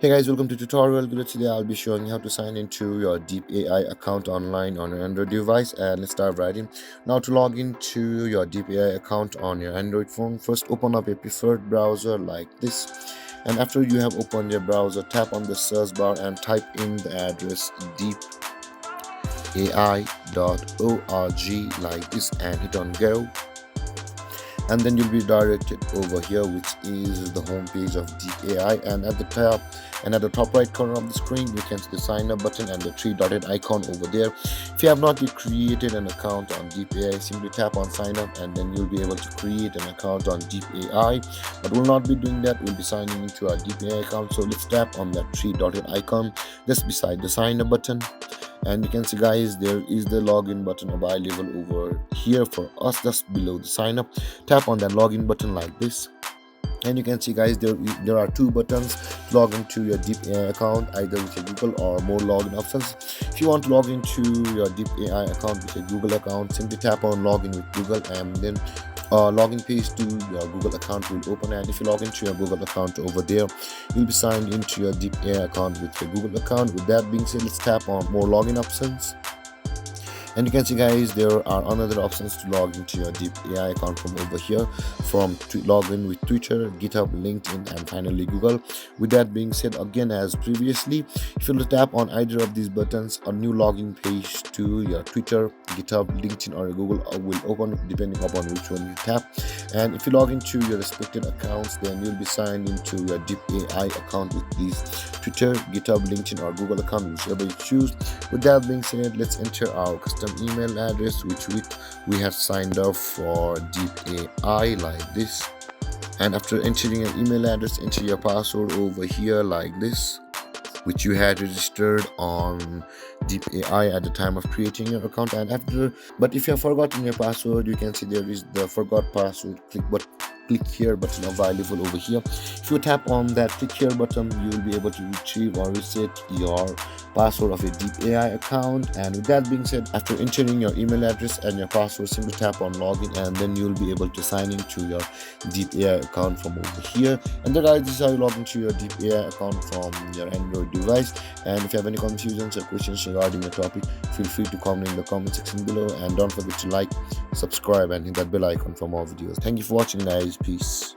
Hey guys, welcome to tutorial. Today I'll be showing you how to sign into your Deep AI account online on your Android device, and let's start right in. Now to log into your Deep AI account on your Android phone, first open up a preferred browser like this, and after you have opened your browser, tap on the search bar and type in the address deepai.org like this and hit on go, and then you'll be directed over here, which is the home page of Deep AI. And at the top right corner of the screen, you can see the sign up button and the three dotted icon over there. If you have not yet created an account on Deep AI, simply tap on sign up and then you'll be able to create an account on Deep AI. But we'll not be doing that, we'll be signing into our Deep AI account. So let's tap on that three dotted icon just beside the sign up button, and you can see guys, there is the login button available over here for us just below the sign up. Tap on that login button like this, and you can see guys, there are two buttons to log into your Deep AI account, either with a Google or more login options. If you want to log into your Deep AI account with a Google account, simply tap on login with Google, and then login page to your Google account will open. And if you log into your Google account over there, you'll be signed into your Deep AI account with your Google account. With that being said, let's tap on more login options, and you can see guys, there are another options to log into your Deep AI account from over here, from to log in with Twitter, GitHub, LinkedIn, and finally Google. With that being said, again as previously, if you tap on either of these buttons, a new login page to your Twitter, GitHub, LinkedIn, or Google will open depending upon which one you tap. And if you log into your respected accounts, then you'll be signed into your Deep AI account with these Twitter, GitHub, LinkedIn, or Google account, whichever you choose. With that being said, let's enter our custom email address which we have signed up for Deep AI like this. And after entering your email address, enter your password over here like this, which you had registered on Deep AI at the time of creating your account. But if you have forgotten your password, you can see there is the forgot password click here button available over here. If you tap on that click here button, you will be able to retrieve or reset your password of a Deep AI account. And with that being said, after entering your email address and your password, simply tap on login, and then you'll be able to sign into your Deep AI account from over here. And this is how you log into your Deep AI account from your Android device. And if you have any confusions or questions regarding the topic, feel free to comment in the comment section below, and don't forget to like, subscribe, and hit that bell icon for more videos. Thank you for watching guys. Peace.